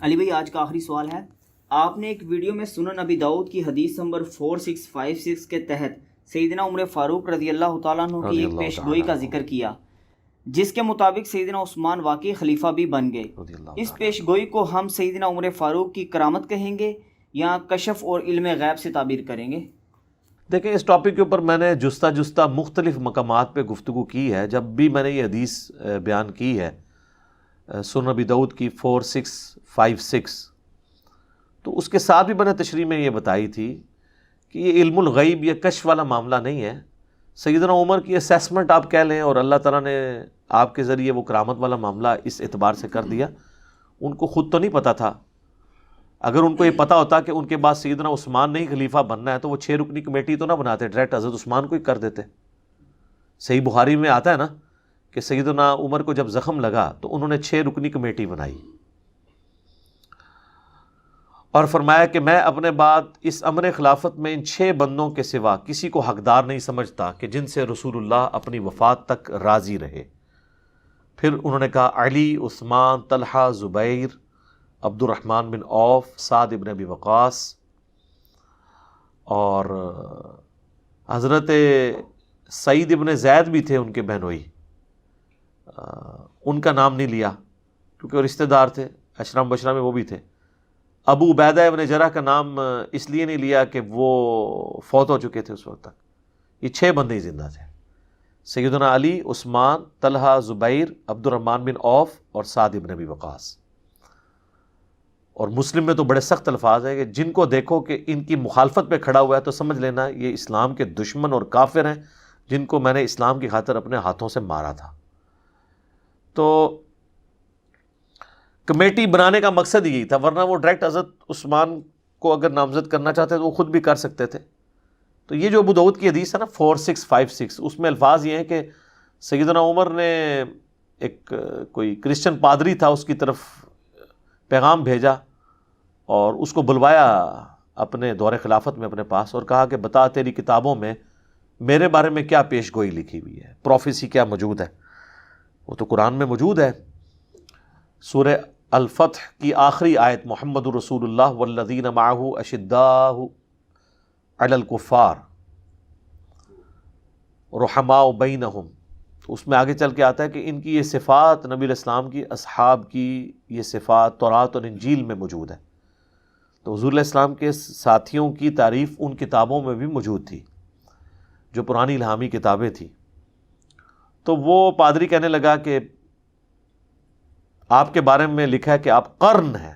علی بھائی آج کا آخری سوال ہے، آپ نے ایک ویڈیو میں سنن ابی داؤد کی حدیث نمبر 4656 کے تحت سیدنا عمر فاروق رضی اللہ تعالیٰ عنہ کی رضی ایک اللہ پیش تعالیٰ گوئی کا عنہ ذکر کیا جس کے مطابق سیدنا عثمان واقعی خلیفہ بھی بن گئے۔ رضی اللہ اس تعالیٰ پیش عنہ۔ گوئی کو ہم سیدنا عمر فاروق کی کرامت کہیں گے یا کشف اور علم غیب سے تعبیر کریں گے؟ دیکھیں، اس ٹاپک کے اوپر میں نے جستہ مختلف مقامات پہ گفتگو کی ہے۔ جب بھی میں نے یہ حدیث بیان کی ہے سنن ابی داؤد کی 4656، تو اس کے ساتھ بھی میں نے تشریح میں یہ بتائی تھی کہ یہ علم الغیب، یہ کشف والا معاملہ نہیں ہے۔ سیدنا عمر کی اسیسمنٹ آپ کہہ لیں، اور اللہ تعالیٰ نے آپ کے ذریعے وہ کرامت والا معاملہ اس اعتبار سے کر دیا، ان کو خود تو نہیں پتہ تھا۔ اگر ان کو یہ پتہ ہوتا کہ ان کے بعد سیدنا عثمان نہیں خلیفہ بننا ہے تو وہ 6 رکنی کمیٹی تو نہ بناتے، ڈائریکٹ حضرت عثمان کو ہی کر دیتے۔ صحیح بخاری میں آتا ہے نا کہ سیدنا عمر کو جب زخم لگا تو انہوں نے 6 رکنی کمیٹی بنائی اور فرمایا کہ میں اپنے بعد اس امر خلافت میں ان 6 بندوں کے سوا کسی کو حقدار نہیں سمجھتا کہ جن سے رسول اللہ اپنی وفات تک راضی رہے۔ پھر انہوں نے کہا علی، عثمان، طلحہ، زبیر، عبد الرحمن بن عوف، سعد ابن ابی وقاص، اور حضرت سعید ابن زید بھی تھے ان کے بہنوئی، ان کا نام نہیں لیا کیونکہ وہ رشتہ دار تھے، عشرہ مبشرہ میں وہ بھی تھے۔ ابو عبیدہ ابن جرح کا نام اس لیے نہیں لیا کہ وہ فوت ہو چکے تھے اس وقت تک۔ یہ 6 بندے ہی زندہ تھے، سیدنا علی، عثمان، طلحہ، زبیر، عبد الرحمن بن عوف اور سعد ابن ابی وقاص۔ اور مسلم میں تو بڑے سخت الفاظ ہیں کہ جن کو دیکھو کہ ان کی مخالفت پہ کھڑا ہوا ہے تو سمجھ لینا یہ اسلام کے دشمن اور کافر ہیں، جن کو میں نے اسلام کی خاطر اپنے ہاتھوں سے مارا تھا۔ تو کمیٹی بنانے کا مقصد یہی تھا، ورنہ وہ ڈائریکٹ حضرت عثمان کو اگر نامزد کرنا چاہتے تو وہ خود بھی کر سکتے تھے۔ تو یہ جو ابو داؤد کی حدیث ہے نا 4656، اس میں الفاظ یہ ہیں کہ سیدنا عمر نے ایک کوئی کرسچن پادری تھا، اس کی طرف پیغام بھیجا اور اس کو بلوایا اپنے دور خلافت میں اپنے پاس، اور کہا کہ بتا تیری کتابوں میں میرے بارے میں کیا پیش گوئی لکھی ہوئی ہے، پروفیسی کیا موجود ہے؟ وہ تو قرآن میں موجود ہے۔ سورہ الفتح کی آخری آیت محمد رسول اللہ والذین معہ اشداء علی الکفار رحماء بینہم، تو اس میں آگے چل کے آتا ہے کہ ان کی یہ صفات، نبی علیہ السلام کی اصحاب کی یہ صفات تورات اور انجیل میں موجود ہے۔ تو حضور علیہ السلام کے ساتھیوں کی تعریف ان کتابوں میں بھی موجود تھی جو پرانی الہامی کتابیں تھیں۔ تو وہ پادری کہنے لگا کہ آپ کے بارے میں لکھا ہے کہ آپ قرن ہیں۔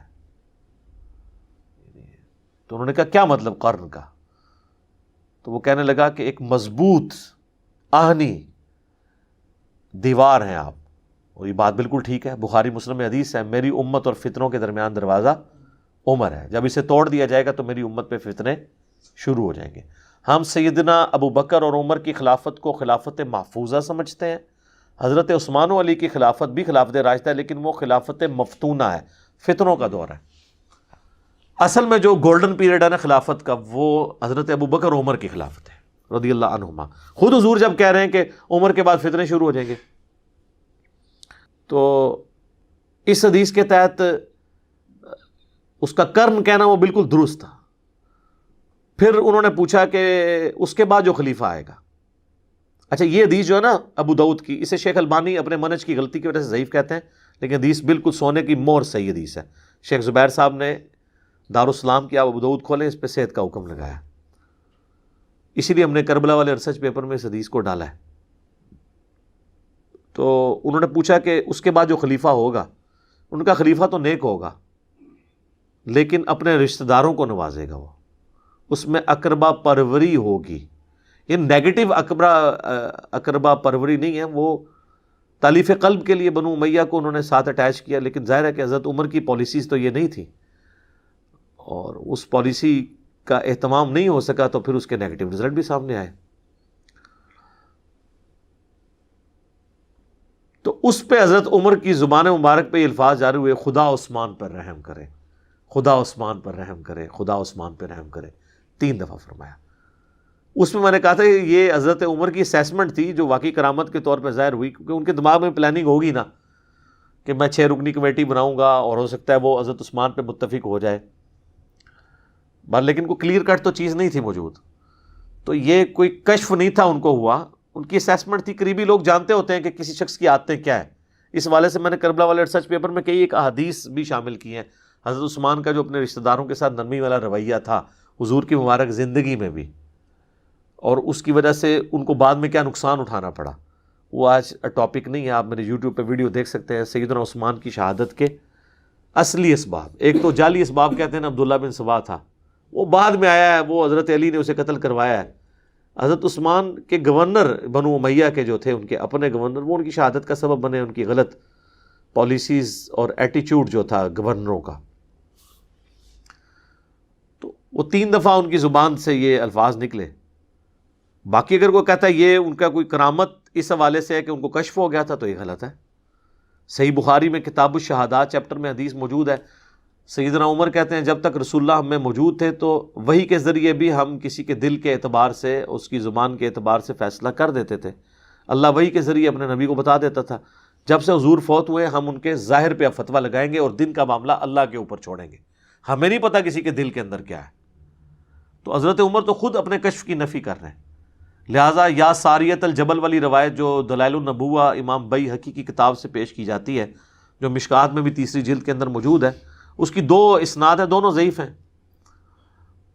تو انہوں نے کہا کیا مطلب قرن کا؟ تو وہ کہنے لگا کہ ایک مضبوط آہنی دیوار ہیں آپ، اور یہ بات بالکل ٹھیک ہے۔ بخاری مسلم میں حدیث ہے میری امت اور فتنوں کے درمیان دروازہ عمر ہے، جب اسے توڑ دیا جائے گا تو میری امت پہ فتنے شروع ہو جائیں گے۔ ہم سیدنا ابو بکر اور عمر کی خلافت کو خلافت محفوظہ سمجھتے ہیں، حضرت عثمان و علی کی خلافت بھی خلافت راشدہ ہے، لیکن وہ خلافت مفتونہ ہے، فتنوں کا دور ہے۔ اصل میں جو گولڈن پیریڈ ہے نا خلافت کا، وہ حضرت ابو بکر اور عمر کی خلافت ہے رضی اللہ عنہما۔ خود حضور جب کہہ رہے ہیں کہ عمر کے بعد فتنے شروع ہو جائیں گے، تو اس حدیث کے تحت اس کا کرن کہنا وہ بالکل درست تھا۔ پھر انہوں نے پوچھا کہ اس کے بعد جو خلیفہ آئے گا، اچھا یہ حدیث جو ہے نا ابو داؤد کی، اسے شیخ البانی اپنے منہج کی غلطی کی وجہ سے ضعیف کہتے ہیں، لیکن حدیث بالکل سونے کی مہر صحیح حدیث ہے۔ شیخ زبیر صاحب نے دارالسلام کی آپ ابو داؤد کھولیں، اس پہ صحت کا حکم لگایا، اسی لیے ہم نے کربلا والے ریسرچ پیپر میں اس حدیث کو ڈالا ہے۔ تو انہوں نے پوچھا کہ اس کے بعد جو خلیفہ ہوگا، ان کا خلیفہ تو نیک ہوگا لیکن اپنے رشتہ داروں کو نوازے گا، وہ اس میں اقربا پروری ہوگی۔ یہ نیگیٹو اقربا پروری نہیں ہے، وہ تالیف قلب کے لیے بنو امیہ کو انہوں نے ساتھ اٹیچ کیا، لیکن ظاہر ہے کہ حضرت عمر کی پالیسیز تو یہ نہیں تھی، اور اس پالیسی کا اہتمام نہیں ہو سکا تو پھر اس کے نیگیٹو رزلٹ بھی سامنے آئے۔ تو اس پہ حضرت عمر کی زبان مبارک پہ یہ الفاظ جاری ہوئے خدا عثمان پر رحم کرے، خدا عثمان پر رحم کرے، خدا عثمان پر رحم کرے، 3 دفعہ فرمایا۔ اس میں نے کہا تھا کہ یہ حضرت عمر کی اسیسمنٹ تھی جو واقعی کرامت کے طور پہ ظاہر ہوئی، کیونکہ ان کے دماغ میں پلاننگ ہوگی نا کہ میں 6 رکنی کمیٹی بناؤں گا اور ہو سکتا ہے وہ حضرت عثمان پہ متفق ہو جائے، لیکن کوئی کلیئر کٹ تو چیز نہیں تھی موجود. تو یہ کوئی کشف نہیں تھا ان کو ہوا، ان کی اسیسمنٹ تھی. قریبی لوگ جانتے ہوتے ہیں کہ کسی شخص کی عادتیں کیا ہے. اس حوالے سے میں نے کربلا والے ریسرچ پیپر میں کئی ایک احادیث بھی شامل کی ہیں. حضرت عثمان کا جو اپنے رشتہ داروں کے ساتھ نرمی والا رویہ تھا حضور کی مبارک زندگی میں بھی، اور اس کی وجہ سے ان کو بعد میں کیا نقصان اٹھانا پڑا، وہ آج ٹاپک نہیں ہے. آپ میرے یوٹیوب پہ ویڈیو دیکھ سکتے ہیں سیدنا عثمان کی شہادت کے اصلی اسباب. ایک تو جعلی اسباب کہتے ہیں نا، عبداللہ بن سبا تھا، وہ بعد میں آیا ہے، وہ حضرت علی نے اسے قتل کروایا ہے. حضرت عثمان کے گورنر بنو امیہ کے جو تھے، ان کے اپنے گورنر، وہ ان کی شہادت کا سبب بنے. ان کی غلط پالیسیز اور ایٹیچیوڈ جو تھا گورنروں کا. تو وہ 3 دفعہ ان کی زبان سے یہ الفاظ نکلے. باقی اگر کوئی کہتا ہے یہ ان کا کوئی کرامت اس حوالے سے ہے کہ ان کو کشف ہو گیا تھا، تو یہ غلط ہے. صحیح بخاری میں کتاب الشہادات چیپٹر میں حدیث موجود ہے. سیدنا عمر کہتے ہیں جب تک رسول اللہ ہم میں موجود تھے تو وحی کے ذریعے بھی ہم کسی کے دل کے اعتبار سے، اس کی زبان کے اعتبار سے فیصلہ کر دیتے تھے. اللہ وحی کے ذریعے اپنے نبی کو بتا دیتا تھا. جب سے حضور فوت ہوئے ہم ان کے ظاہر پہ اب فتویٰ لگائیں گے اور دن کا معاملہ اللہ کے اوپر چھوڑیں گے. ہمیں نہیں پتا کسی کے دل کے اندر کیا ہے. تو حضرت عمر تو خود اپنے کشف کی نفی کر رہے ہیں. لہٰذا یا ساریت الجبل والی روایت جو دلائل النبوہ امام بیہقی کی کتاب سے پیش کی جاتی ہے، جو مشکات میں بھی 3 جلد کے اندر موجود ہے، اس کی 2 اسناد ہیں، دونوں ضعیف ہیں.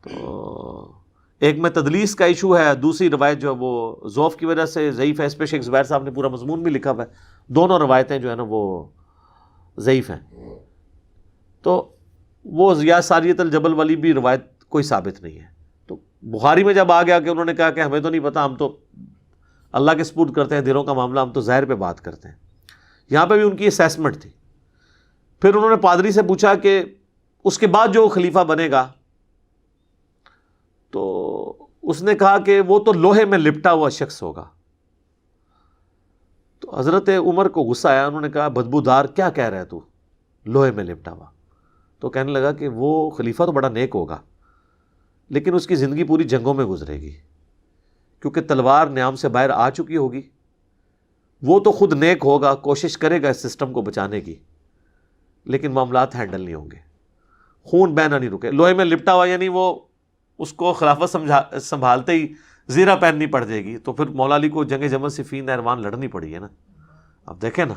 تو ایک میں تدلیس کا ایشو ہے، دوسری روایت جو ہے وہ ضعف کی وجہ سے ضعیف ہے. اس پہ شیخ زبیر صاحب نے پورا مضمون بھی لکھا ہوا ہے. دونوں روایتیں جو ہے نا وہ ضعیف ہیں. تو وہ یا ساریت الجبل والی بھی روایت کوئی ثابت نہیں ہے. تو بخاری میں جب آ گیا کہ انہوں نے کہا کہ ہمیں تو نہیں پتا، ہم تو اللہ کے سپرد کرتے ہیں دلوں کا معاملہ، ہم تو ظاہر پہ بات کرتے ہیں. یہاں پہ بھی ان کی اسیسمنٹ تھی. پھر انہوں نے پادری سے پوچھا کہ اس کے بعد جو خلیفہ بنے گا، تو اس نے کہا کہ وہ تو لوہے میں لپٹا ہوا شخص ہوگا. تو حضرت عمر کو غصہ آیا. انہوں نے کہا بدبودار کیا کہہ رہا ہے تو، لوہے میں لپٹا ہوا. تو کہنے لگا کہ وہ خلیفہ تو بڑا نیک ہوگا، لیکن اس کی زندگی پوری جنگوں میں گزرے گی، کیونکہ تلوار نیام سے باہر آ چکی ہوگی. وہ تو خود نیک ہوگا، کوشش کرے گا اس سسٹم کو بچانے کی، لیکن معاملات ہینڈل نہیں ہوں گے، خون بہنا نہیں رکے. لوہے میں لپٹا ہوا یعنی وہ اس کو خلافت سنبھالتے ہی زیرہ پہننی پڑ جائے گی. تو پھر مولا علی کو جنگ جمل صفین نہروان لڑنی پڑی ہے نا. اب دیکھیں نا،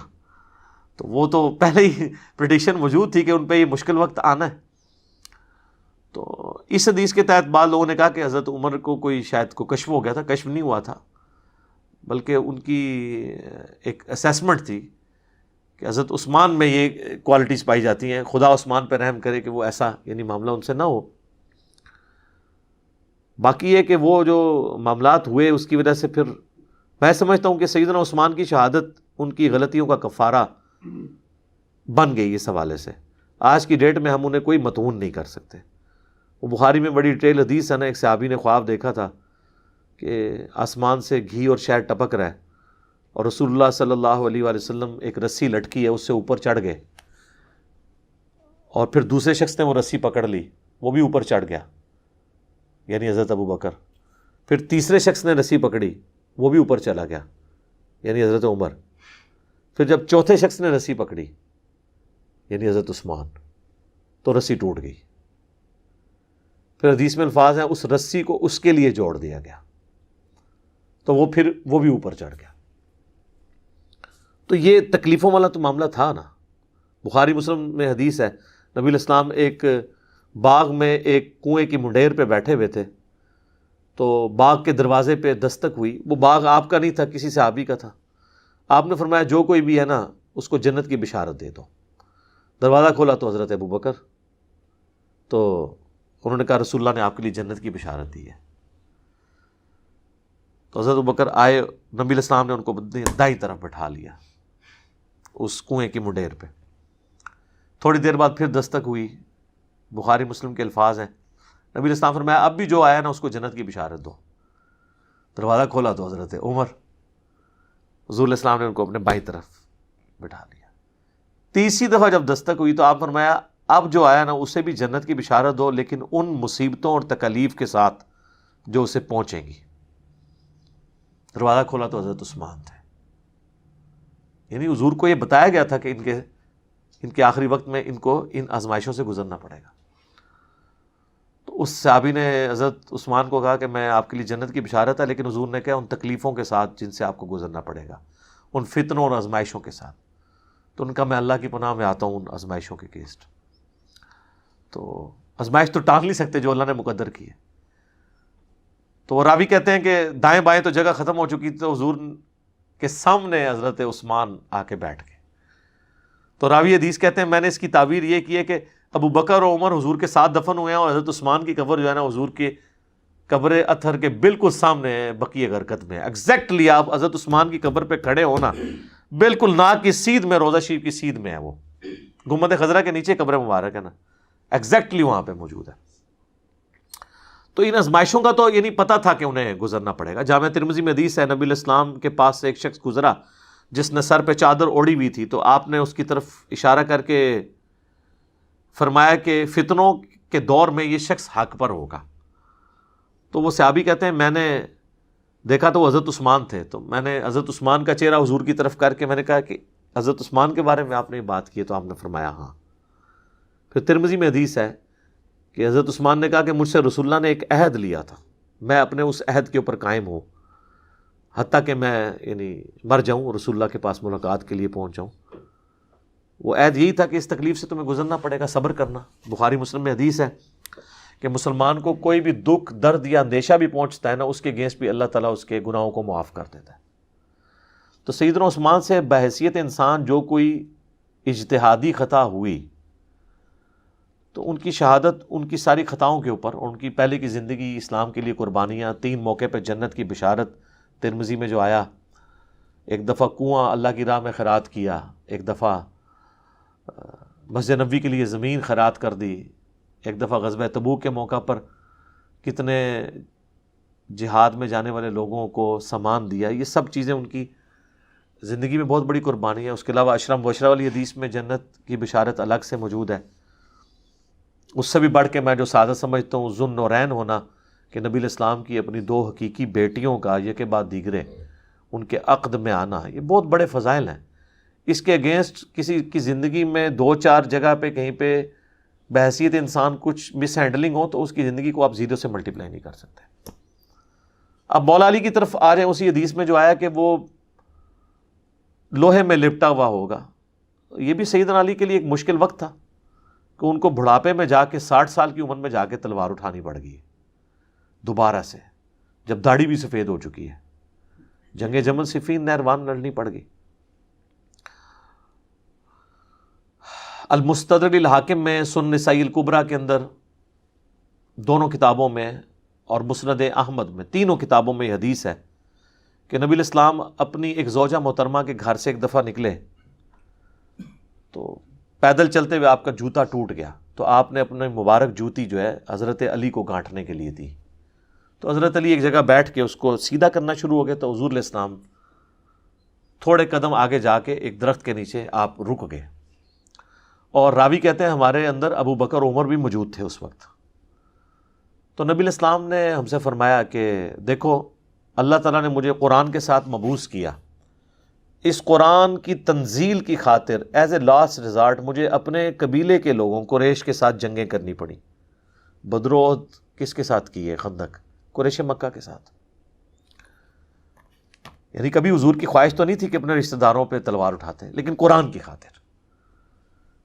تو وہ تو پہلے ہی پریڈکشن موجود تھی کہ ان پہ یہ مشکل وقت آنا ہے. تو اس حدیث کے تحت بعض لوگوں نے کہا کہ حضرت عمر کو کوئی شاید کو کشف ہو گیا تھا. کشف نہیں ہوا تھا، بلکہ ان کی ایک اسیسمنٹ تھی کہ حضرت عثمان میں یہ کوالٹیز پائی جاتی ہیں، خدا عثمان پہ رحم کرے کہ وہ ایسا یعنی معاملہ ان سے نہ ہو. باقی یہ کہ وہ جو معاملات ہوئے اس کی وجہ سے پھر میں سمجھتا ہوں کہ سیدنا عثمان کی شہادت ان کی غلطیوں کا کفارہ بن گئی. اس حوالے سے آج کی ڈیٹ میں ہم انہیں کوئی متون نہیں کر سکتے. وہ بخاری میں بڑی ڈیٹیل حدیث ہے نا، ایک صحابی نے خواب دیکھا تھا کہ آسمان سے گھی اور شہد ٹپک رہا ہے، اور رسول اللہ صلی اللہ علیہ وآلہ وسلم ایک رسی لٹکی ہے اس سے اوپر چڑھ گئے، اور پھر دوسرے شخص نے وہ رسی پکڑ لی، وہ بھی اوپر چڑھ گیا، یعنی حضرت ابو بکر. پھر تیسرے شخص نے رسی پکڑی، وہ بھی اوپر چلا گیا، یعنی حضرت عمر. پھر جب چوتھے شخص نے رسی پکڑی، یعنی حضرت عثمان، تو رسی ٹوٹ گئی. پھر حدیث میں الفاظ ہیں اس رسی کو اس کے لیے جوڑ دیا گیا، تو وہ بھی اوپر چڑھ گیا. تو یہ تکلیفوں والا تو معاملہ تھا نا. بخاری مسلم میں حدیث ہے، نبی علیہ السلام ایک باغ میں ایک کنویں کی منڈیر پہ بیٹھے ہوئے تھے، تو باغ کے دروازے پہ دستک ہوئی. وہ باغ آپ کا نہیں تھا، کسی صحابی کا تھا. آپ نے فرمایا جو کوئی بھی ہے نا اس کو جنت کی بشارت دے دو. دروازہ کھولا تو حضرت ابو بکر. تو انہوں نے کہا رسول اللہ نے آپ کے لیے جنت کی بشارت دی ہے. تو حضرت ابو بکر آئے، نبی علیہ السلام نے ان کو دائیں طرف بٹھا لیا اس کنویں کی منڈیر پہ. تھوڑی دیر بعد پھر دستک ہوئی. بخاری مسلم کے الفاظ ہیں، نبی علیہ السلام فرمایا اب بھی جو آیا نا اس کو جنت کی بشارت دو. دروازہ کھولا تو حضرت عمر. حضور علیہ السلام نے ان کو اپنے بائیں طرف بٹھا لیا. تیسری دفعہ جب دستک ہوئی تو آپ فرمایا اب جو آیا نا اسے بھی جنت کی بشارت دو، لیکن ان مصیبتوں اور تکالیف کے ساتھ جو اسے پہنچیں گی. دروازہ کھولا تو حضرت عثمان تھے. یعنی حضور کو یہ بتایا گیا تھا کہ ان کے ان کے آخری وقت میں ان کو ان آزمائشوں سے گزرنا پڑے گا۔ تو اس صحابی نے حضرت عثمان کو کہا کہ میں آپ کے لیے جنت کی بشارت ہے، لیکن حضور نے کہا ان تکلیفوں کے ساتھ جن سے آپ کو گزرنا پڑے گا، ان فتنوں اور آزمائشوں کے ساتھ۔ تو ان کا میں اللہ کی پناہ میں آتا ہوں ان آزمائشوں کے اگینسٹ۔ تو آزمائش تو ٹال نہیں سکتے جو اللہ نے مقدر کی ہے۔ تو وہ راوی کہتے ہیں کہ دائیں بائیں تو جگہ ختم ہو چکی، تو حضور کے سامنے حضرت عثمان آ کے بیٹھ گئے۔ تو راوی حدیث کہتے ہیں میں نے اس کی تعبیر یہ کی ہے کہ ابو بکر اور عمر حضور کے ساتھ دفن ہوئے ہیں، اور حضرت عثمان کی قبر جو ہے نا حضور کے قبر اطہر کے بالکل سامنے ہے، بقیع غرقد میں۔ ایگزیکٹلی آپ حضرت عثمان کی قبر پہ کھڑے ہونا، بالکل ناک کی سیدھ میں، روضہ شریف کی سیدھ میں ہے، وہ گنبد خضرا کے نیچے قبر مبارک ہے نا، ایگزیکٹلی وہاں پہ موجود ہے۔ تو ان آزمائشوں کا تو یہ نہیں پتہ تھا کہ انہیں گزرنا پڑے گا۔ جامع ترمذی میں حدیث ہے، نبی علیہ السلام کے پاس سے ایک شخص گزرا جس نے سر پہ چادر اوڑھی ہوئی تھی، تو آپ نے اس کی طرف اشارہ کر کے فرمایا کہ فتنوں کے دور میں یہ شخص حق پر ہوگا۔ تو وہ صحابی کہتے ہیں میں نے دیکھا تو وہ حضرت عثمان تھے، تو میں نے حضرت عثمان کا چہرہ حضور کی طرف کر کے میں نے کہا کہ حضرت عثمان کے بارے میں آپ نے بات کی ہے؟ تو آپ نے فرمایا ہاں۔ پھر ترمذی میں حدیث ہے کہ حضرت عثمان نے کہا کہ مجھ سے رسول اللہ نے ایک عہد لیا تھا، میں اپنے اس عہد کے اوپر قائم ہوں، حتیٰ کہ میں مر جاؤں، رسول اللہ کے پاس ملاقات کے لیے پہنچ جاؤں۔ وہ عہد یہی تھا کہ اس تکلیف سے تمہیں گزرنا پڑے گا، صبر کرنا۔ بخاری مسلم میں حدیث ہے کہ مسلمان کو کوئی بھی دکھ، درد یا اندیشہ بھی پہنچتا ہے نا، اس کے اگینسٹ بھی اللہ تعالیٰ اس کے گناہوں کو معاف کر دیتا ہے۔ تو سیدنا عثمان سے بحیثیت انسان جو کوئی اجتہادی خطا ہوئی، تو ان کی شہادت ان کی ساری خطاؤں کے اوپر، اور ان کی پہلے کی زندگی، اسلام کے لیے قربانیاں، 3 موقع پہ جنت کی بشارت ترمذی میں جو آیا، ایک دفعہ کنواں اللہ کی راہ میں خیرات کیا، ایک دفعہ مسجد نبوی کے لیے زمین خیرات کر دی، ایک دفعہ غزوہ تبوک کے موقع پر کتنے جہاد میں جانے والے لوگوں کو سامان دیا۔ یہ سب چیزیں ان کی زندگی میں بہت بڑی قربانی ہے۔ اس کے علاوہ اشرم مبشرہ والی حدیث میں جنت کی بشارت الگ سے موجود ہے۔ اس سے بھی بڑھ کے میں جو سعادت سمجھتا ہوں ذو النورین ہونا، کہ نبی علیہ السلام کی اپنی 2 حقیقی بیٹیوں کا یہ کے بعد دیگرے ان کے عقد میں آنا، یہ بہت بڑے فضائل ہیں۔ اس کے اگینسٹ کسی کی زندگی میں 2-4 جگہ پہ کہیں پہ بحیثیت انسان کچھ مس ہینڈلنگ ہو، تو اس کی زندگی کو آپ 0 سے ملٹیپلائی نہیں کر سکتے۔ اب مولا علی کی طرف آ رہے ہیں، اسی حدیث میں جو آیا کہ وہ لوہے میں لپٹا ہوا ہوگا۔ یہ بھی سیدنا علی کے لیے ایک مشکل وقت تھا کہ ان کو بڑھاپے میں جا کے 60 سال کی عمر میں جا کے تلوار اٹھانی پڑ گئی دوبارہ سے، جب داڑھی بھی سفید ہو چکی ہے۔ جنگ جمل صفین نہروان لڑنی پڑ گئی۔ المستدرک الحاکم میں، سنن نسائی الکبریٰ کے اندر، دونوں کتابوں میں، اور مسند احمد میں، تینوں کتابوں میں یہ حدیث ہے کہ نبی علیہ السلام اپنی ایک زوجہ محترمہ کے گھر سے ایک دفعہ نکلے تو پیدل چلتے ہوئے آپ کا جوتا ٹوٹ گیا، تو آپ نے اپنے مبارک جوتی جو ہے حضرت علی کو گانٹھنے کے لیے دی۔ تو حضرت علی ایک جگہ بیٹھ کے اس کو سیدھا کرنا شروع ہو گئے، تو حضور علیہ السلام تھوڑے قدم آگے جا کے ایک درخت کے نیچے آپ رک گئے، اور راوی کہتے ہیں ہمارے اندر ابو بکر عمر بھی موجود تھے اس وقت۔ تو نبی علیہ السلام نے ہم سے فرمایا کہ دیکھو اللہ تعالیٰ نے مجھے قرآن کے ساتھ مبعوث کیا، اس قرآن کی تنزیل کی خاطر ایز اے لاسٹ ریزارٹ مجھے اپنے قبیلے کے لوگوں قریش کے ساتھ جنگیں کرنی پڑی۔ بدر و احد کس کے ساتھ کی ہے؟ خندق قریش مکہ کے ساتھ۔ یعنی کبھی حضور کی خواہش تو نہیں تھی کہ اپنے رشتہ داروں پہ تلوار اٹھاتے، لیکن قرآن کی خاطر۔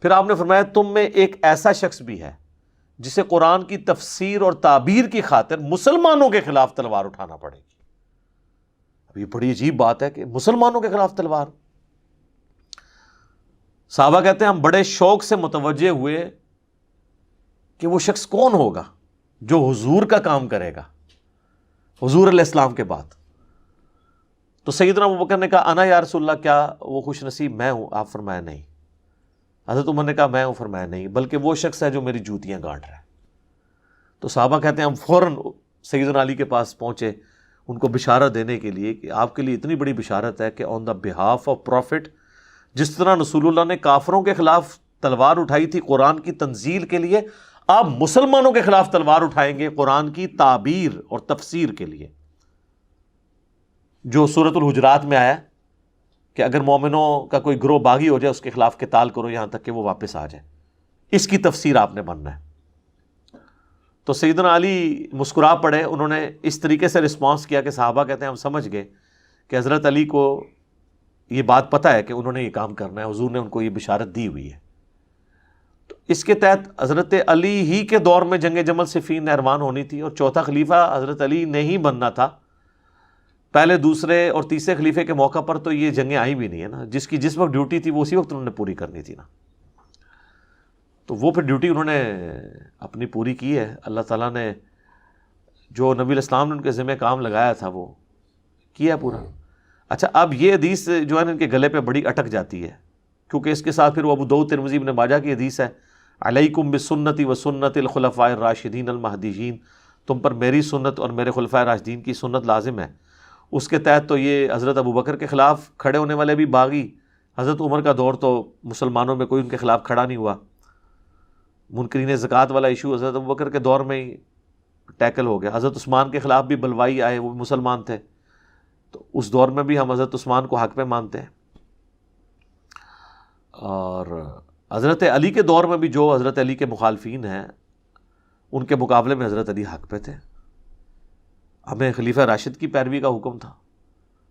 پھر آپ نے فرمایا تم میں ایک ایسا شخص بھی ہے جسے قرآن کی تفسیر اور تعبیر کی خاطر مسلمانوں کے خلاف تلوار اٹھانا پڑے گی۔ اب یہ بڑی عجیب بات ہے کہ مسلمانوں کے خلاف تلوار۔ صحابہ کہتے ہیں ہم بڑے شوق سے متوجہ ہوئے کہ وہ شخص کون ہوگا جو حضور کا کام کرے گا حضور علیہ السلام کے بعد۔ تو سیدنا ابوبکر نے کہا انا یا رسول اللہ، کیا وہ خوش نصیب میں ہوں؟ آپ فرمایا نہیں۔ حضرت عمر نے کہا میں ہوں؟ فرمایا نہیں، بلکہ وہ شخص ہے جو میری جوتیاں گانٹ رہا ہے۔ تو صحابہ کہتے ہیں ہم فوراً سیدنا علی کے پاس پہنچے ان کو بشارت دینے کے لیے کہ آپ کے لیے اتنی بڑی بشارت ہے کہ آن دا بہاف آف پروفٹ، جس طرح رسول اللہ نے کافروں کے خلاف تلوار اٹھائی تھی قرآن کی تنزیل کے لیے، آپ مسلمانوں کے خلاف تلوار اٹھائیں گے قرآن کی تعبیر اور تفسیر کے لیے۔ جو سورۃ الحجرات میں آیا کہ اگر مومنوں کا کوئی گروہ باغی ہو جائے اس کے خلاف قتال کرو یہاں تک کہ وہ واپس آ جائے. اس کی تفسیر آپ نے بننا ہے. تو سیدنا علی مسکرا پڑے. انہوں نے اس طریقے سے رسپانس کیا کہ صحابہ کہتے ہیں ہم سمجھ گئے کہ حضرت علی کو یہ بات پتہ ہے کہ انہوں نے یہ کام کرنا ہے, حضور نے ان کو یہ بشارت دی ہوئی ہے. تو اس کے تحت حضرت علی ہی کے دور میں جنگ جمل صفین نہروان ہونی تھی, اور چوتھا خلیفہ حضرت علی نے ہی بننا تھا. پہلے دوسرے اور تیسرے خلیفے کے موقع پر تو یہ جنگیں آئی بھی نہیں ہے نا. جس وقت ڈیوٹی تھی وہ اسی وقت انہوں نے پوری کرنی تھی نا. تو وہ پھر ڈیوٹی انہوں نے اپنی پوری کی ہے. اللہ تعالیٰ نے جو نبی علیہ السلام نے ان کے ذمہ کام لگایا تھا وہ کیا پورا. اچھا, اب یہ حدیث جو ہے نا ان کے گلے پہ بڑی اٹک جاتی ہے, کیونکہ اس کے ساتھ پھر وہ ابو داؤد ترمذی ابن ماجہ کی حدیث ہے, علیکم بسنتی و سنت الخلفاء الراشدین المہدیین, تم پر میری سنت اور میرے خلفاء راشدین کی سنت لازم ہے. اس کے تحت تو یہ حضرت ابو بکر کے خلاف کھڑے ہونے والے بھی باغی, حضرت عمر کا دور تو مسلمانوں میں کوئی ان کے خلاف کھڑا نہیں ہوا. منکرین زکوٰۃ والا ایشو حضرت ابو بکر کے دور میں ہی ٹیکل ہو گیا. حضرت عثمان کے خلاف بھی بلوائی آئے, وہ بھی مسلمان تھے, تو اس دور میں بھی ہم حضرت عثمان کو حق پہ مانتے ہیں. اور حضرت علی کے دور میں بھی جو حضرت علی کے مخالفین ہیں ان کے مقابلے میں حضرت علی حق پہ تھے. ہمیں خلیفہ راشد کی پیروی کا حکم تھا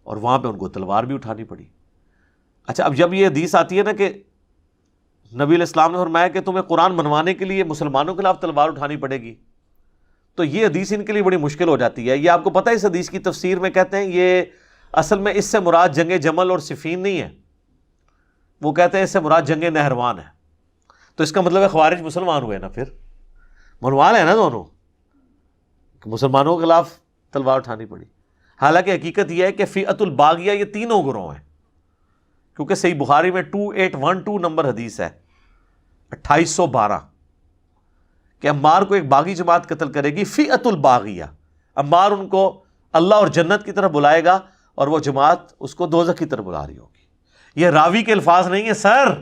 اور وہاں پہ ان کو تلوار بھی اٹھانی پڑی. اچھا, اب جب یہ حدیث آتی ہے نا کہ نبی علیہ السلام نے فرمایا کہ تمہیں قرآن منوانے کے لیے مسلمانوں کے خلاف تلوار اٹھانی پڑے گی, تو یہ حدیث ان کے لیے بڑی مشکل ہو جاتی ہے. یہ آپ کو پتہ ہے اس حدیث کی تفسیر میں کہتے ہیں یہ اصل میں اس سے مراد جنگ جمل اور صفین نہیں ہے, وہ کہتے ہیں اس سے مراد جنگ نہروان ہے. تو اس کا مطلب ہے خوارج مسلمان ہوئے نا, پھر منوال ہے نا دونوں, مسلمانوں کے خلاف تلوار اٹھانی پڑی. حالانکہ حقیقت یہ ہے کہ فئۃ الباغیہ یہ تینوں گروہ ہیں, کیونکہ صحیح بخاری میں 2812 نمبر حدیث ہے 2812 کہ عمار کو ایک باغی جماعت قتل کرے گی. فئۃ الباغیہ, عمار ان کو اللہ اور جنت کی طرف بلائے گا اور وہ جماعت اس کو دوزخ کی طرف بلا رہی ہوگی. یہ راوی کے الفاظ نہیں ہیں سر,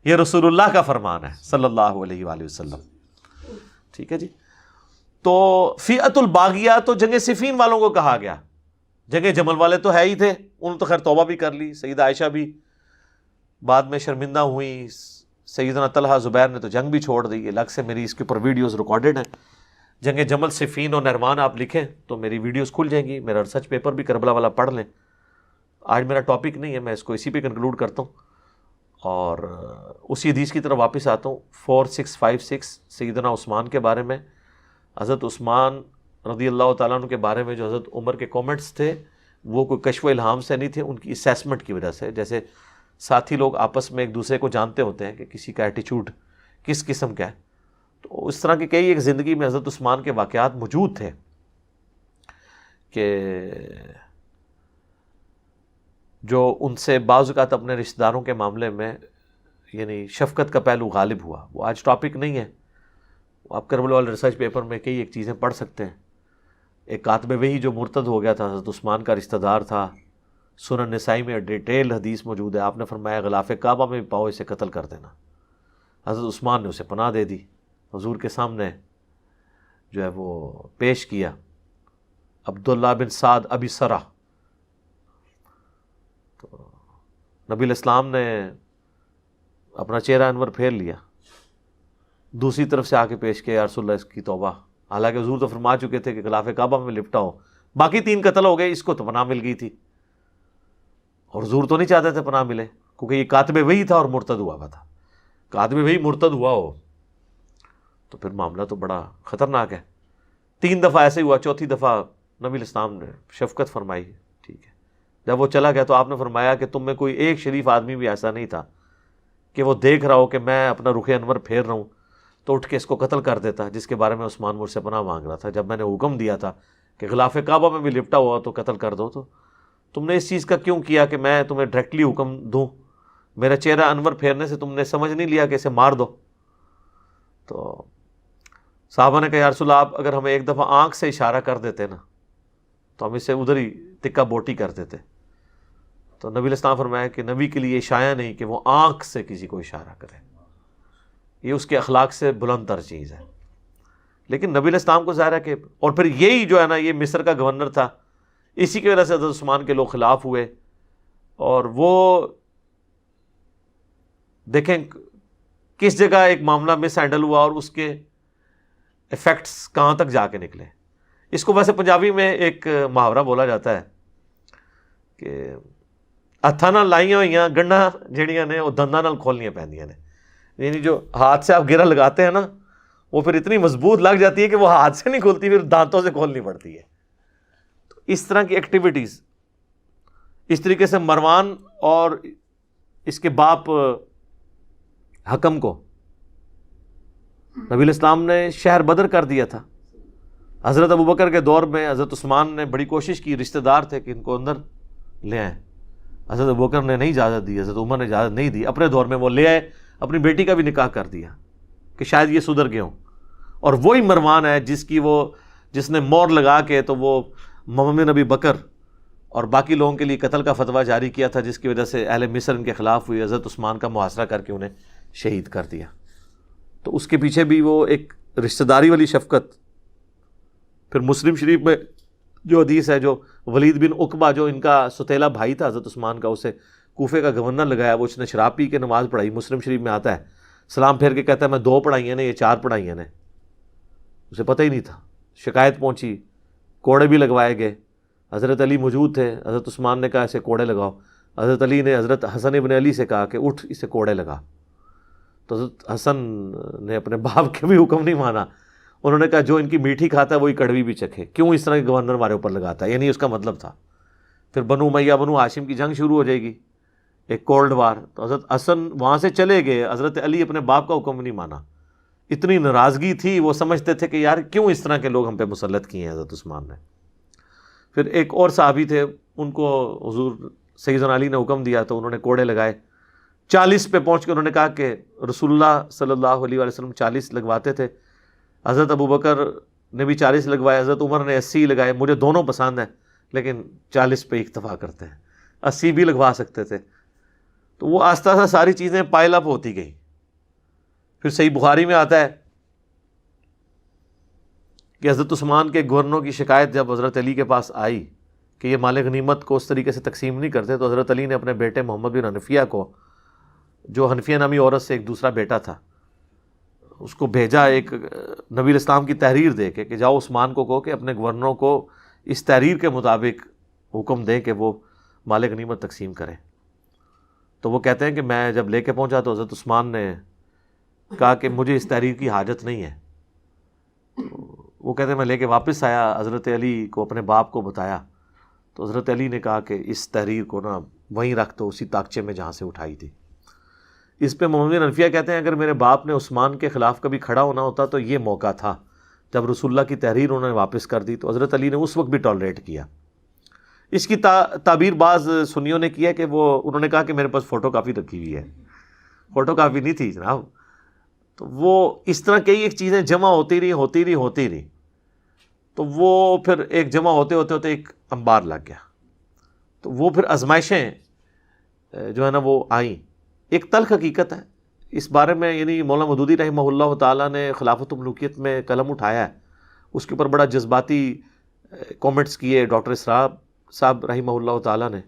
یہ رسول اللہ کا فرمان ہے صلی اللہ علیہ وآلہ وسلم. ٹھیک ہے جی. تو فئۃ الباغیہ تو جنگ صفین والوں کو کہا گیا, جنگ جمل والے تو ہے ہی تھے, انہوں نے تو خیر توبہ بھی کر لی. سیدہ عائشہ بھی بعد میں شرمندہ ہوئی, سیدنا طلحہ زبیر نے تو جنگ بھی چھوڑ دی. الگ سے میری اس کے اوپر ویڈیوز ریکارڈڈ ہیں. جنگ جمل صفین اور نہروان آپ لکھیں تو میری ویڈیوز کھل جائیں گی. میرا ریسرچ پیپر بھی کربلا والا پڑھ لیں. آج میرا ٹاپک نہیں ہے, میں اس کو اسی پہ کنکلوڈ کرتا ہوں اور اسی حدیث کی طرف واپس آتا ہوں. 4656 سیدنا عثمان کے بارے میں. حضرت عثمان رضی اللہ تعالیٰ عنہ کے بارے میں جو حضرت عمر کے کومنٹس تھے وہ کوئی کشف و الہام سے نہیں تھے, ان کی اسیسمنٹ کی وجہ سے. جیسے ساتھی لوگ آپس میں ایک دوسرے کو جانتے ہوتے ہیں کہ کسی کا ایٹیچیوڈ کس قسم کا ہے, تو اس طرح کے کئی ایک زندگی میں حضرت عثمان کے واقعات موجود تھے کہ جو ان سے بعض اوقات اپنے رشتہ داروں کے معاملے میں یعنی شفقت کا پہلو غالب ہوا. وہ آج ٹاپک نہیں ہے, آپ کربلا والے ریسرچ پیپر میں کئی ایک چیزیں پڑھ سکتے ہیں. ایک کاتب وحی جو مرتد ہو گیا تھا, حضرت عثمان کا رشتہ دار تھا. سنن نسائی میں ڈیٹیل حدیث موجود ہے. آپ نے فرمایا غلاف کعبہ میں بھی پاؤ اسے قتل کر دینا. حضرت عثمان نے اسے پناہ دے دی, حضور کے سامنے جو ہے وہ پیش کیا. عبداللہ بن سعد ابی سرہ, تو نبی علیہ السلام نے اپنا چہرہ انور پھیر لیا, دوسری طرف سے آ کے پیش کیا, یا رسول اللہ اس کی توبہ. حالانکہ حضور تو فرما چکے تھے کہ غلاف کعبہ میں لپٹا ہو. باقی 3 قتل ہو گئے, اس کو تو پناہ مل گئی تھی, اور حضور تو نہیں چاہتے تھے پناہ ملے, کیونکہ یہ کاتب وحی تھا اور مرتد ہوا تھا. کاتب وحی مرتد ہوا ہو تو پھر معاملہ تو بڑا خطرناک ہے. 3 دفعہ ایسے ہوا, چوتھی دفعہ نبی علیہ السلام نے شفقت فرمائی. ٹھیک ہے, جب وہ چلا گیا تو آپ نے فرمایا کہ تم میں کوئی ایک شریف آدمی بھی ایسا نہیں تھا کہ وہ دیکھ رہا ہو کہ میں اپنا رخ انور پھیر رہا ہوں تو اٹھ کے اس کو قتل کر دیتا, جس کے بارے میں عثمان مجھ سے پناہ مانگ رہا تھا. جب میں نے حکم دیا تھا کہ غلاف کعبہ میں بھی لپٹا ہوا تو قتل کر دو, تو تم نے اس چیز کا کیوں کیا کہ میں تمہیں ڈائریکٹلی حکم دوں؟ میرا چہرہ انور پھیرنے سے تم نے سمجھ نہیں لیا کہ اسے مار دو؟ تو صحابہ نے کہا یا رسول اللہ, آپ اگر ہمیں ایک دفعہ آنکھ سے اشارہ کر دیتے نا تو ہم اسے ادھر ہی تکا بوٹی کر دیتے. تو نبی علیہ السلام فرمایا کہ نبی کے لیے شایع نہیں کہ وہ آنکھ سے کسی کو اشارہ کرے, یہ اس کے اخلاق سے بلند تر چیز ہے. لیکن نبی علیہ السلام کو ظاہر ہے کہ, اور پھر یہی جو ہے نا یہ مصر کا گورنر تھا, اسی کی وجہ سے حضرت عثمان کے لوگ خلاف ہوئے اور وہ دیکھیں کس جگہ ایک معاملہ مس ہینڈل ہوا اور اس کے ایفیکٹس کہاں تک جا کے نکلے. اس کو ویسے پنجابی میں ایک محاورہ بولا جاتا ہے کہ ہاتھاں نال لائیاں ہوئیاں گنڈاں جہڑیاں نے وہ دنداں نال کھولنیاں پیندیاں نے. یعنی جو ہاتھ سے آپ گرہ لگاتے ہیں نا وہ پھر اتنی مضبوط لگ جاتی ہے کہ وہ ہاتھ سے نہیں کھولتی, پھر دانتوں سے کھولنی پڑتی ہے. تو اس طرح کی ایکٹیویٹیز, اس طریقے سے مروان اور اس کے باپ حکم کو نبی الاسلام نے شہر بدر کر دیا تھا. حضرت ابوبکر کے دور میں حضرت عثمان نے بڑی کوشش کی, رشتہ دار تھے کہ ان کو اندر لے آئیں. حضرت ابوبکر نے نہیں اجازت دی, حضرت عمر نے اجازت نہیں دی. اپنے دور میں وہ لے آئے, اپنی بیٹی کا بھی نکاح کر دیا کہ شاید یہ سدھر گئے ہوں. اور وہی مروان ہے جس نے مور لگا کے تو وہ محمد نبی بکر اور باقی لوگوں کے لیے قتل کا فتویٰ جاری کیا تھا, جس کی وجہ سے اہل مصر ان کے خلاف ہوئی. حضرت عثمان کا محاصرہ کر کے انہیں شہید کر دیا. تو اس کے پیچھے بھی وہ ایک رشتہ داری والی شفقت. پھر مسلم شریف میں جو حدیث ہے, جو ولید بن عقبہ جو ان کا ستیلا بھائی تھا حضرت عثمان کا, اسے کوفے کا گورنر لگایا, وہ اس نے شراب پی کے نماز پڑھائی. مسلم شریف میں آتا ہے, سلام پھیر کے کہتا ہے میں 2 پڑھائی نے, یہ 4 پڑھائی نے. اسے پتہ ہی نہیں تھا. شکایت پہنچی, کوڑے بھی لگوائے گئے. حضرت علی موجود تھے, حضرت عثمان نے کہا اسے کوڑے لگاؤ. حضرت علی نے حضرت حسن ابن علی سے کہا کہ اٹھ اسے کوڑے لگا. تو حضرت حسن نے اپنے باپ کے بھی حکم نہیں مانا. انہوں نے کہا جو ان کی میٹھی کھاتا ہے وہی کڑوی بھی چکھے, کیوں اس طرح کے گورنر ہمارے اوپر لگاتا ہے. یعنی اس کا مطلب تھا. پھر بنو امیہ بنو ہاشم کی جنگ شروع ہو جائے گی, ایک کولڈ وار. تو حضرت حسن وہاں سے چلے گئے, حضرت علی اپنے باپ کا حکم نہیں مانا. اتنی ناراضگی تھی, وہ سمجھتے تھے کہ یار کیوں اس طرح کے لوگ ہم پہ مسلط کیے ہیں حضرت عثمان نے. پھر ایک اور صحابی تھے, ان کو حضور سیدنا علی نے حکم دیا تو انہوں نے کوڑے لگائے. 40 پہ پہنچ کے انہوں نے کہا کہ رسول اللہ صلی اللہ علیہ وسلم 40 لگواتے تھے, حضرت ابوبکر نے بھی 40 لگوائے, حضرت عمر نے 80 لگائے. مجھے دونوں پسند ہیں لیکن 40 پہ اکتفا کرتے ہیں, 80 بھی لگوا سکتے تھے. تو وہ آہستہ آہستہ ساری چیزیں پائل اپ ہوتی گئیں. پھر صحیح بخاری میں آتا ہے کہ حضرت عثمان کے گورنروں کی شکایت جب حضرت علی کے پاس آئی کہ یہ مال غنیمت کو اس طریقے سے تقسیم نہیں کرتے, تو حضرت علی نے اپنے بیٹے محمد بن حنفیہ کو, جو حنفیہ نامی عورت سے ایک دوسرا بیٹا تھا, اس کو بھیجا ایک نبی الاسلام کی تحریر دے کے کہ جاؤ عثمان کو کہو کہ اپنے گورنروں کو اس تحریر کے مطابق حکم دیں کہ وہ مال غنیمت تقسیم کریں. تو وہ کہتے ہیں کہ میں جب لے کے پہنچا تو حضرت عثمان نے کہا کہ مجھے اس تحریر کی حاجت نہیں ہے. وہ کہتے ہیں میں لے کے واپس آیا, حضرت علی کو اپنے باپ کو بتایا تو حضرت علی نے کہا کہ اس تحریر کو نا وہیں رکھ دو, اسی طاقچے میں جہاں سے اٹھائی تھی. اس پہ محمد بن حنفیہ کہتے ہیں اگر میرے باپ نے عثمان کے خلاف کبھی کھڑا ہونا ہوتا تو یہ موقع تھا جب رسول اللہ کی تحریر انہوں نے واپس کر دی, تو حضرت علی نے اس وقت بھی ٹالریٹ کیا. اس کی تعبیر بعض سنیوں نے کیا کہ وہ انہوں نے کہا کہ میرے پاس فوٹو کاپی رکھی ہوئی ہے. فوٹو کاپی نہیں تھی جناب. تو وہ اس طرح کئی ایک چیزیں جمع ہوتی رہی. تو وہ پھر ایک جمع ہوتے ایک انبار لگ گیا. تو وہ پھر آزمائشیں جو ہے نا وہ آئیں. ایک تلخ حقیقت ہے اس بارے میں, یعنی مولانا مودودی رحمہ اللہ تعالیٰ نے خلافت الملوکیت میں قلم اٹھایا ہے, اس کے اوپر بڑا جذباتی کومنٹس کیے ڈاکٹر اسرار صاحب رحمہ اللہ تعالیٰ نے.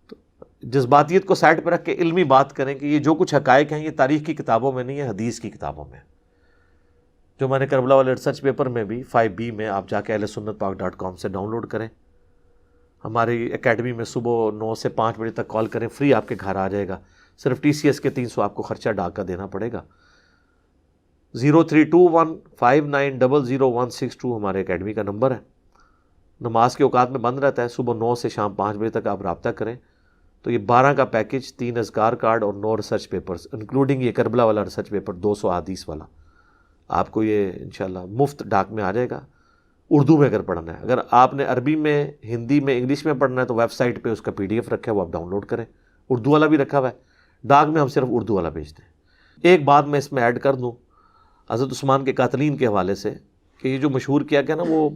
تو جذباتیت کو سائڈ پہ رکھ کے علمی بات کریں کہ یہ جو کچھ حقائق ہیں یہ تاریخ کی کتابوں میں نہیں ہے, حدیث کی کتابوں میں, جو میں نے کربلا والے ریسرچ پیپر میں بھی 5B میں آپ جا کے ahlsunnatpak.com سے ڈاؤن لوڈ کریں. ہماری اکیڈمی میں صبح 9 سے 5 بجے تک کال کریں, فری آپ کے گھر آ جائے گا. صرف TCS کے 300 آپ کو خرچہ ڈاک کا دینا پڑے گا. 032159000162 ہمارے اکیڈمی کا نمبر ہے. نماز کے اوقات میں بند رہتا ہے, صبح 9 سے شام 5 بجے تک آپ رابطہ کریں. تو یہ 12 کا پیکج, 3 اذکار کارڈ اور 9 ریسرچ پیپرز انکلوڈنگ یہ کربلا والا ریسرچ پیپر 200 احادیث والا, آپ کو یہ انشاءاللہ مفت ڈاک میں آ جائے گا. اردو میں اگر پڑھنا ہے, اگر آپ نے عربی میں, ہندی میں, انگلش میں پڑھنا ہے تو ویب سائٹ پہ اس کا PDF رکھا ہے, وہ آپ ڈاؤن لوڈ کریں. اردو والا بھی رکھا ہوا ہے, ڈاک میں ہم صرف اردو والا بھیجتے ہیں. ایک بات میں اس میں ایڈ کر دوں حضرت عثمان کے قاتلین کے حوالے سے, کہ یہ جو مشہور کیا گیا نا وہ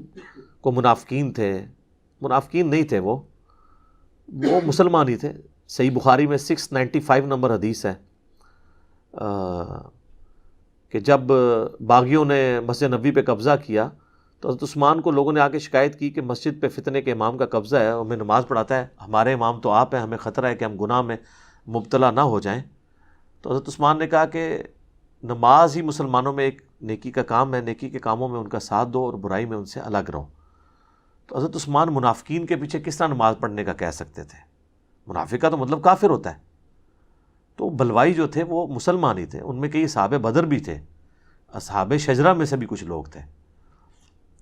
کو منافقین تھے, منافقین نہیں تھے, وہ مسلمان ہی تھے. صحیح بخاری میں 695 نمبر حدیث ہے کہ جب باغیوں نے مسجد نبوی پہ قبضہ کیا تو حضرت عثمان کو لوگوں نے آ کے شکایت کی کہ مسجد پہ فتنے کے امام کا قبضہ ہے، ہمیں نماز پڑھاتا ہے، ہمارے امام تو آپ ہیں، ہمیں خطرہ ہے کہ ہم گناہ میں مبتلا نہ ہو جائیں۔ تو حضرت عثمان نے کہا کہ نماز ہی مسلمانوں میں ایک نیکی کا کام ہے، نیکی کے کاموں میں ان کا ساتھ دو اور برائی میں ان سے الگ رہو۔ تو حضرت عثمان منافقین کے پیچھے کس طرح نماز پڑھنے کا کہہ سکتے تھے؟ منافق کا تو مطلب کافر ہوتا ہے۔ تو بلوائی جو تھے وہ مسلمان ہی تھے، ان میں کئی اصحاب بدر بھی تھے، اصحاب شجرہ میں سے بھی کچھ لوگ تھے۔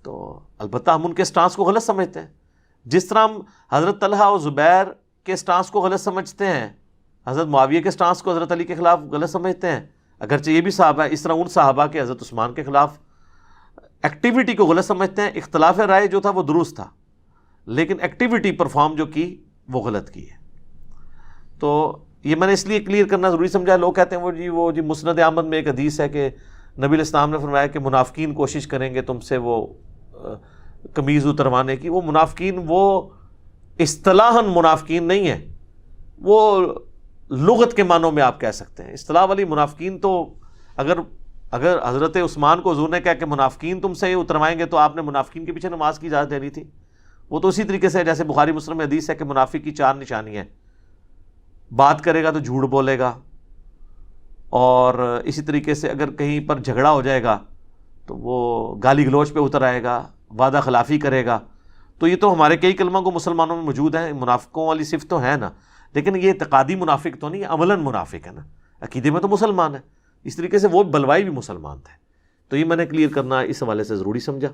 تو البتہ ہم ان کے سٹانس کو غلط سمجھتے ہیں، جس طرح ہم حضرت طلحہ اور زبیر کے سٹانس کو غلط سمجھتے ہیں، حضرت معاویہ کے سٹانس کو حضرت علی کے خلاف غلط سمجھتے ہیں، اگرچہ یہ بھی صحابہ ہے، اس طرح ان صحابہ کے حضرت عثمان کے خلاف ایکٹیویٹی کو غلط سمجھتے ہیں۔ اختلاف رائے جو تھا وہ درست تھا، لیکن ایکٹیویٹی پرفارم جو کی وہ غلط کی ہے۔ تو یہ میں نے اس لیے کلیئر کرنا ضروری سمجھا۔ لوگ کہتے ہیں وہ جی مسند احمد میں ایک حدیث ہے کہ نبی علیہ السلام نے فرمایا کہ منافقین کوشش کریں گے تم سے وہ قمیض اتروانے کی۔ وہ منافقین وہ اصطلاحاً منافقین نہیں ہیں، وہ لغت کے معنوں میں آپ کہہ سکتے ہیں۔ اصطلاح والی منافقین تو اگر حضرت عثمان کو حضور نے کہا کہ منافقین تم سے اتروائیں گے تو آپ نے منافقین کے پیچھے نماز کی اجازت دینی تھی۔ وہ تو اسی طریقے سے جیسے بخاری مسلم میں حدیث ہے کہ منافق کی 4 نشانیاں ہیں، بات کرے گا تو جھوٹ بولے گا، اور اسی طریقے سے اگر کہیں پر جھگڑا ہو جائے گا تو وہ گالی گلوچ پہ اتر آئے گا، وعدہ خلافی کرے گا۔ تو یہ تو ہمارے کئی کلموں کو مسلمانوں میں موجود ہیں، منافقوں والی صفت تو ہے نا، لیکن یہ اعتقادی منافق تو نہیں، عملاً منافق ہے نا، عقیدے میں تو مسلمان ہے۔ اس طریقے سے وہ بلوائی بھی مسلمان تھے۔ تو یہ میں نے کلیئر کرنا اس حوالے سے ضروری سمجھا۔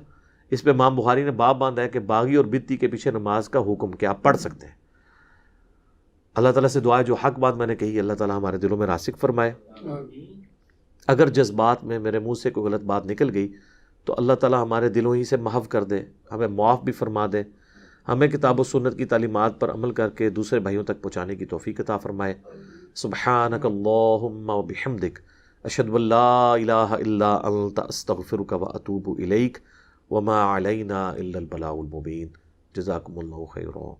اس پہ امام بخاری نے باب باندھا ہے کہ باغی اور بدتی کے پیچھے نماز کا حکم کیا پڑھ سکتے ہیں۔ اللہ تعالیٰ سے دعا ہے جو حق بات میں نے کہی اللہ تعالیٰ ہمارے دلوں میں راسخ فرمائے۔ اگر جذبات میں میرے منہ سے کوئی غلط بات نکل گئی تو اللہ تعالیٰ ہمارے دلوں ہی سے محو کر دے، ہمیں معاف بھی فرما دے، ہمیں کتاب و سنت کی تعلیمات پر عمل کر کے دوسرے بھائیوں تک پہنچانے کی توفیق عطا فرمائے۔ سبحانک اللہم و بحمدک، اشہد ان لا الہ الا انت، استغفرک و اتوب الیک، وما علینا الا البلاغ المبین۔ جزاکم اللہ خیرا۔